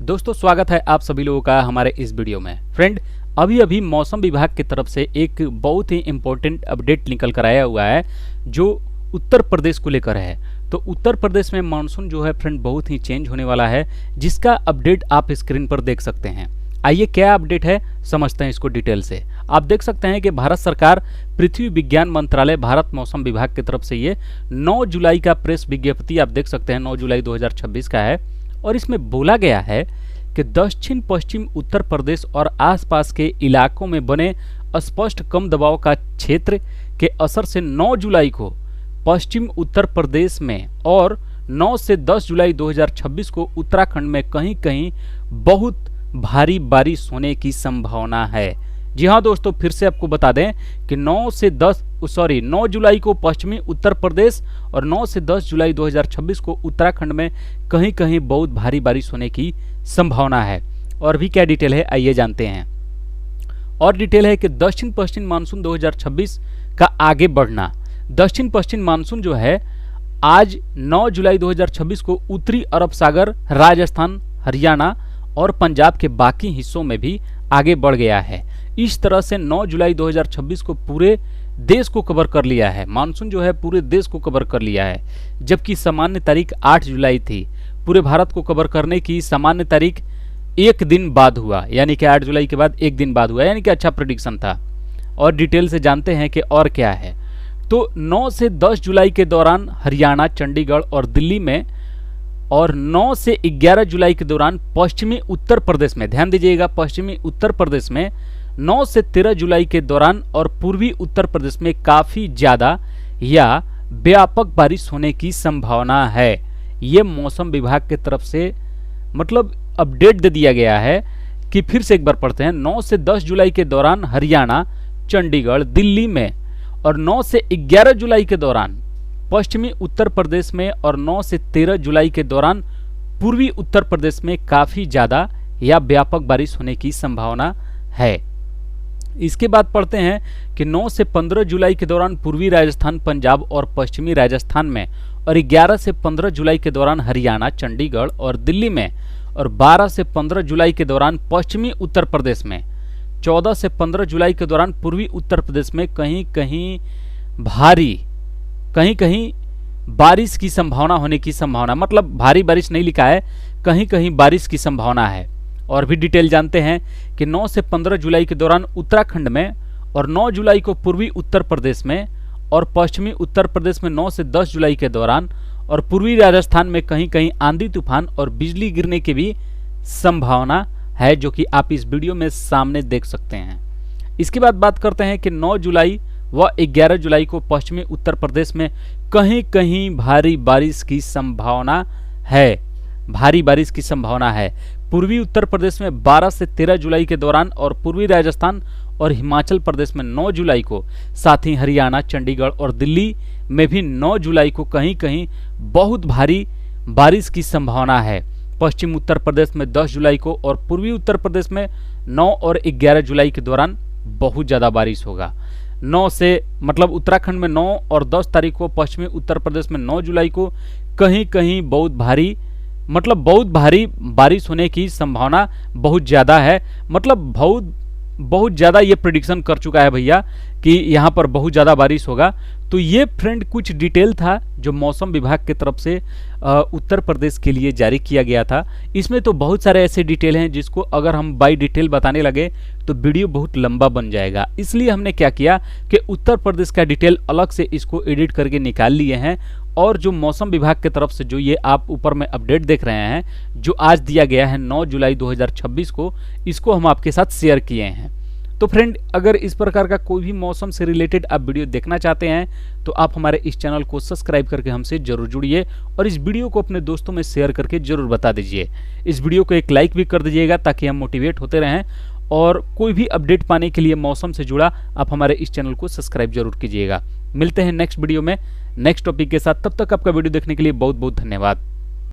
दोस्तों स्वागत है आप सभी लोगों का हमारे इस वीडियो में। फ्रेंड, अभी मौसम विभाग की तरफ से एक बहुत ही इम्पोर्टेंट अपडेट निकल कर आया हुआ है जो उत्तर प्रदेश को लेकर है। तो उत्तर प्रदेश में मानसून जो है फ्रेंड बहुत ही चेंज होने वाला है, जिसका अपडेट आप स्क्रीन पर देख सकते हैं। आइए क्या अपडेट है समझते हैं इसको डिटेल से। आप देख सकते हैं कि भारत सरकार पृथ्वी विज्ञान मंत्रालय भारत मौसम विभाग की तरफ से ये 9 जुलाई का प्रेस विज्ञप्ति आप देख सकते हैं 9 जुलाई 2026 का है, और इसमें बोला गया है कि दक्षिण पश्चिम उत्तर प्रदेश और आसपास के इलाकों में बने स्पष्ट कम दबाव का क्षेत्र के असर से 9 जुलाई को पश्चिम उत्तर प्रदेश में और 9 से 10 जुलाई 2026 को उत्तराखंड में कहीं कहीं बहुत भारी बारिश होने की संभावना है। जी हाँ दोस्तों, फिर से आपको बता दें कि 9 जुलाई को पश्चिमी उत्तर प्रदेश और 9 से 10 जुलाई 2026 को उत्तराखंड में कहीं कहीं बहुत भारी बारिश होने की संभावना है। और भी क्या डिटेल है आइए जानते हैं। और डिटेल है कि दक्षिण पश्चिम मानसून 2026 का आगे बढ़ना। दक्षिण पश्चिम मानसून जो है आज 9 जुलाई 2026 को उत्तरी अरब सागर, राजस्थान, हरियाणा और पंजाब के बाकी हिस्सों में भी आगे बढ़ गया है। इस तरह से 9 जुलाई 2026 को पूरे देश को कवर कर लिया है। मानसून जो है पूरे देश को कवर कर लिया है, जबकि सामान्य तारीख 8 जुलाई थी। पूरे भारत को कवर करने की सामान्य तारीख एक दिन बाद हुआ, यानी कि 8 जुलाई के बाद एक दिन बाद हुआ, यानी कि अच्छा प्रेडिक्शन था। और डिटेल से जानते हैं कि और क्या है। तो 9 से 10 जुलाई के दौरान हरियाणा, चंडीगढ़ और दिल्ली में, और 9 से 11 जुलाई के दौरान पश्चिमी उत्तर प्रदेश में, ध्यान दीजिएगा, पश्चिमी उत्तर प्रदेश में 9 से 13 जुलाई के दौरान और पूर्वी उत्तर प्रदेश में काफी ज्यादा या व्यापक बारिश होने की संभावना है। ये मौसम विभाग की तरफ से मतलब अपडेट दे दिया गया है कि फिर से एक बार पढ़ते हैं। 9 से 10 जुलाई के दौरान हरियाणा, चंडीगढ़, दिल्ली में, और 9 से 11 जुलाई के दौरान पश्चिमी उत्तर प्रदेश में, और 9 से 13 जुलाई के दौरान पूर्वी उत्तर प्रदेश में काफी ज्यादा या व्यापक बारिश होने की संभावना है। इसके बाद पढ़ते हैं कि 9 से 15 जुलाई के दौरान पूर्वी राजस्थान, पंजाब और पश्चिमी राजस्थान में, और 11 से 15 जुलाई के दौरान हरियाणा, चंडीगढ़ और दिल्ली में, और 12 से 15 जुलाई के दौरान पश्चिमी उत्तर प्रदेश में, 14 से 15 जुलाई के दौरान पूर्वी उत्तर प्रदेश में कहीं कहीं बारिश की संभावना होने की संभावना, मतलब भारी बारिश नहीं लिखा है, कहीं कहीं बारिश की संभावना है। और भी डिटेल जानते हैं कि 9 से 15 जुलाई के दौरान उत्तराखंड में, और 9 जुलाई को पूर्वी उत्तर प्रदेश में और पश्चिमी उत्तर प्रदेश में 9 से 10 जुलाई के दौरान, और पूर्वी राजस्थान में कहीं कहीं आंधी तूफान और बिजली गिरने की भी संभावना है, जो कि आप इस वीडियो में सामने देख सकते हैं। इसके बाद बात करते हैं कि 9 जुलाई व 11 जुलाई को पश्चिमी उत्तर प्रदेश में कहीं कहीं भारी बारिश की संभावना है। भारी बारिश की संभावना है। पूर्वी उत्तर प्रदेश में 12 से 13 जुलाई के दौरान, और पूर्वी राजस्थान और हिमाचल प्रदेश में 9 जुलाई को, साथ ही हरियाणा, चंडीगढ़ और दिल्ली में भी 9 जुलाई को कहीं कहीं बहुत भारी बारिश की संभावना है। पश्चिम उत्तर प्रदेश में 10 जुलाई को, और पूर्वी उत्तर प्रदेश में 9 और 11 जुलाई के दौरान बहुत ज़्यादा बारिश होगा। 9 से मतलब उत्तराखंड में 9 और 10 तारीख को, पश्चिमी उत्तर प्रदेश में 9 जुलाई को कहीं कहीं बहुत भारी बारिश होने की संभावना बहुत ज़्यादा है। मतलब बहुत ज़्यादा ये प्रेडिक्शन कर चुका है भैया कि यहाँ पर बहुत ज़्यादा बारिश होगा। तो ये फ्रेंड कुछ डिटेल था जो मौसम विभाग की तरफ से उत्तर प्रदेश के लिए जारी किया गया था। इसमें तो बहुत सारे ऐसे डिटेल हैं जिसको अगर हम बाय डिटेल बताने लगे तो वीडियो बहुत लंबा बन जाएगा। इसलिए हमने क्या किया कि उत्तर प्रदेश का डिटेल अलग से इसको एडिट करके निकाल लिए हैं, और जो मौसम विभाग की तरफ से जो ये आप ऊपर में अपडेट देख रहे हैं जो आज दिया गया है 9 जुलाई 2026 को, इसको हम आपके साथ शेयर किए हैं। तो फ्रेंड, अगर इस प्रकार का कोई भी मौसम से रिलेटेड आप वीडियो देखना चाहते हैं तो आप हमारे इस चैनल को सब्सक्राइब करके हमसे जरूर जुड़िए, और इस वीडियो को अपने दोस्तों में शेयर करके जरूर बता दीजिए। इस वीडियो को एक लाइक भी कर दीजिएगा ताकि हम मोटिवेट होते रहें, और कोई भी अपडेट पाने के लिए मौसम से जुड़ा आप हमारे इस चैनल को सब्सक्राइब जरूर कीजिएगा। मिलते हैं नेक्स्ट वीडियो में नेक्स्ट टॉपिक के साथ। तब तक आपका वीडियो देखने के लिए बहुत बहुत धन्यवाद।